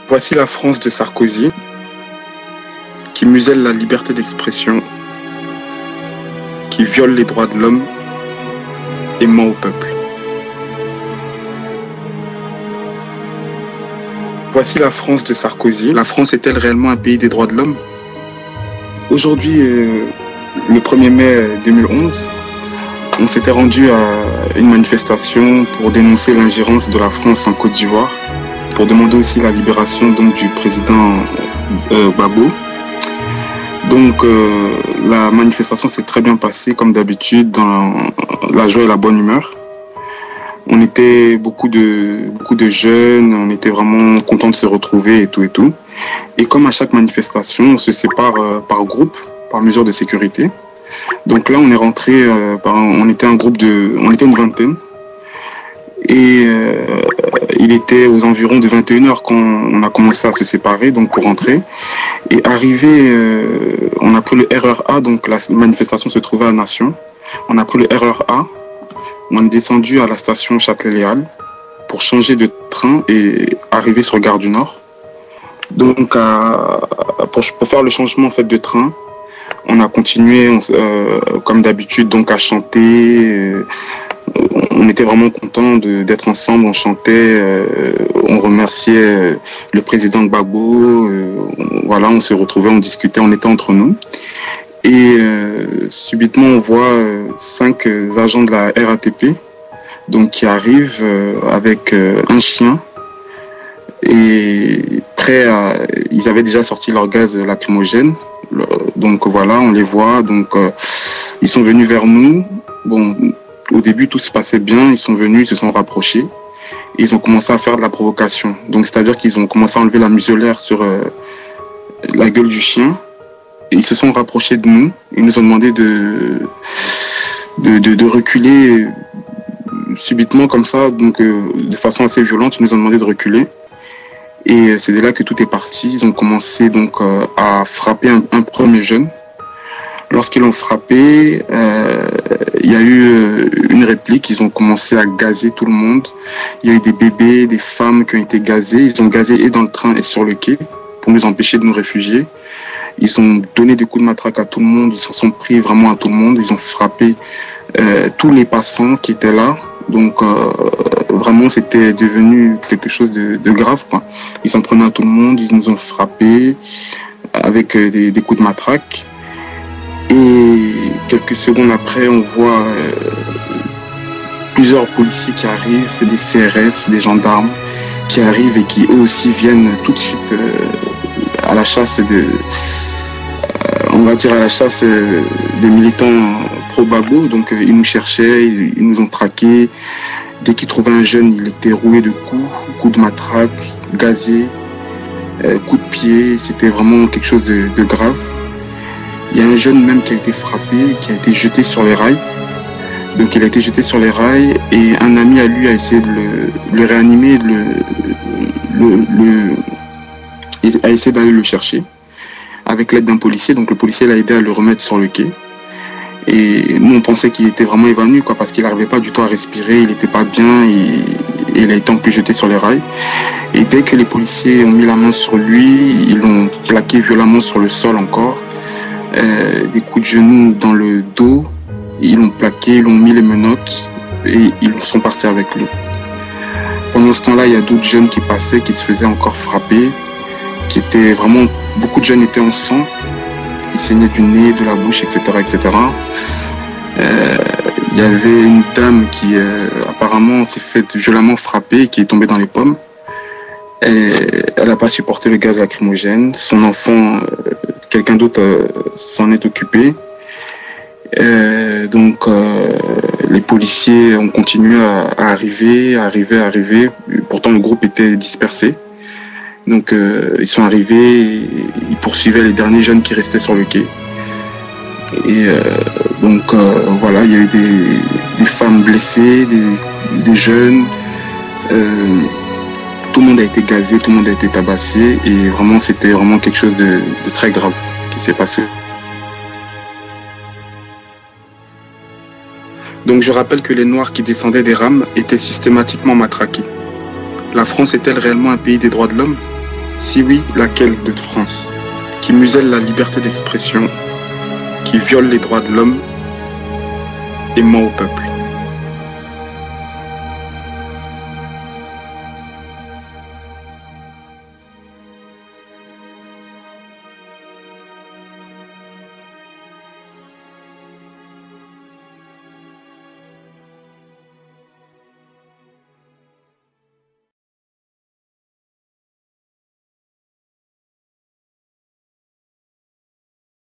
Voici la France de Sarkozy, qui muselle la liberté d'expression, qui viole les droits de l'homme et ment au peuple. Voici la France de Sarkozy. La France est-elle réellement un pays des droits de l'homme? Aujourd'hui, le 1er mai 2011, on s'était rendu à une manifestation pour dénoncer l'ingérence de la France en Côte d'Ivoire, pour demander aussi la libération donc, du président Gbagbo. Donc la manifestation s'est très bien passée comme d'habitude, dans la joie et la bonne humeur. On était beaucoup de jeunes, on était vraiment contents de se retrouver et tout et tout. Et comme à chaque manifestation, on se sépare par groupe, par mesure de sécurité. Donc là, on est rentré, on était une vingtaine. Et il était aux environs de 21h quand on a commencé à se séparer, donc pour rentrer. Et arrivé, on a pris le RER A, donc la manifestation se trouvait à Nation. On a pris le RER A. On est descendu à la station Châtelet-Léal pour changer de train et arriver sur Gare du Nord. Donc, pour faire le changement en fait, de train, on a continué comme d'habitude donc à chanter. On était vraiment contents d'être ensemble. On chantait, on remerciait le président Gbagbo. Voilà, on se retrouvait, on discutait, on était entre nous. Et subitement, on voit 5 agents de la RATP donc, qui arrivent avec un chien. Et ils avaient déjà sorti leur gaz lacrymogène. Donc voilà, on les voit. Donc, ils sont venus vers nous. Bon, au début, tout se passait bien. Ils sont venus, ils se sont rapprochés. Et ils ont commencé à faire de la provocation. Donc, c'est-à-dire qu'ils ont commencé à enlever la muselière sur la gueule du chien. Ils se sont rapprochés de nous. Ils nous ont demandé de reculer subitement comme ça, donc de façon assez violente. Ils nous ont demandé de reculer. Et c'est de là que tout est parti. Ils ont commencé donc à frapper un premier jeune. Lorsqu'ils l'ont frappé, il y a eu une réplique. Ils ont commencé à gazer tout le monde. Il y a eu des bébés, des femmes qui ont été gazés. Ils ont gazé et dans le train et sur le quai pour nous empêcher de nous réfugier. Ils ont donné des coups de matraque à tout le monde, ils s'en sont pris vraiment à tout le monde, ils ont frappé tous les passants qui étaient là. Donc vraiment c'était devenu quelque chose de grave, quoi. Ils s'en prenaient à tout le monde, ils nous ont frappés avec des coups de matraque. Et quelques secondes après, on voit plusieurs policiers qui arrivent, des CRS, des gendarmes qui arrivent et qui eux aussi viennent tout de suite à la chasse des militants pro-Gbagbo. Donc ils nous cherchaient, ils nous ont traqués. Dès qu'ils trouvaient un jeune, il était roué de coups de matraque, gazé, coups de pied. C'était vraiment quelque chose de grave. Il y a un jeune même qui a été frappé, qui a été jeté sur les rails. Donc il a été jeté sur les rails et un ami à lui a essayé de le réanimer, a essayé d'aller le chercher avec l'aide d'un policier. Donc le policier l'a aidé à le remettre sur le quai. Et nous on pensait qu'il était vraiment évanoui, quoi, parce qu'il n'arrivait pas du tout à respirer, il n'était pas bien et il a été en plus jeté sur les rails. Et dès que les policiers ont mis la main sur lui, ils l'ont plaqué violemment sur le sol encore. Des coups de genoux dans le dos, ils l'ont plaqué, ils l'ont mis les menottes et ils sont partis avec lui. Pendant ce temps-là, il y a d'autres jeunes qui passaient, qui se faisaient encore frapper, qui étaient vraiment, beaucoup de jeunes étaient en sang, ils saignaient du nez, de la bouche, etc., etc. Il y avait une dame qui apparemment s'est faite violemment frapper, qui est tombée dans les pommes. Elle n'a pas supporté le gaz lacrymogène. Son enfant, quelqu'un d'autre s'en est occupé. Donc les policiers ont continué à arriver. Pourtant le groupe était dispersé. Donc ils sont arrivés, ils poursuivaient les derniers jeunes qui restaient sur le quai. Et donc voilà, il y a eu des femmes blessées, des jeunes. Tout le monde a été gazé, tout le monde a été tabassé. Et vraiment, c'était vraiment quelque chose de très grave qui s'est passé. Donc je rappelle que les Noirs qui descendaient des rames étaient systématiquement matraqués. La France est-elle réellement un pays des droits de l'homme? Si oui, laquelle de France? Qui muselle la liberté d'expression, qui viole les droits de l'homme et ment au peuple.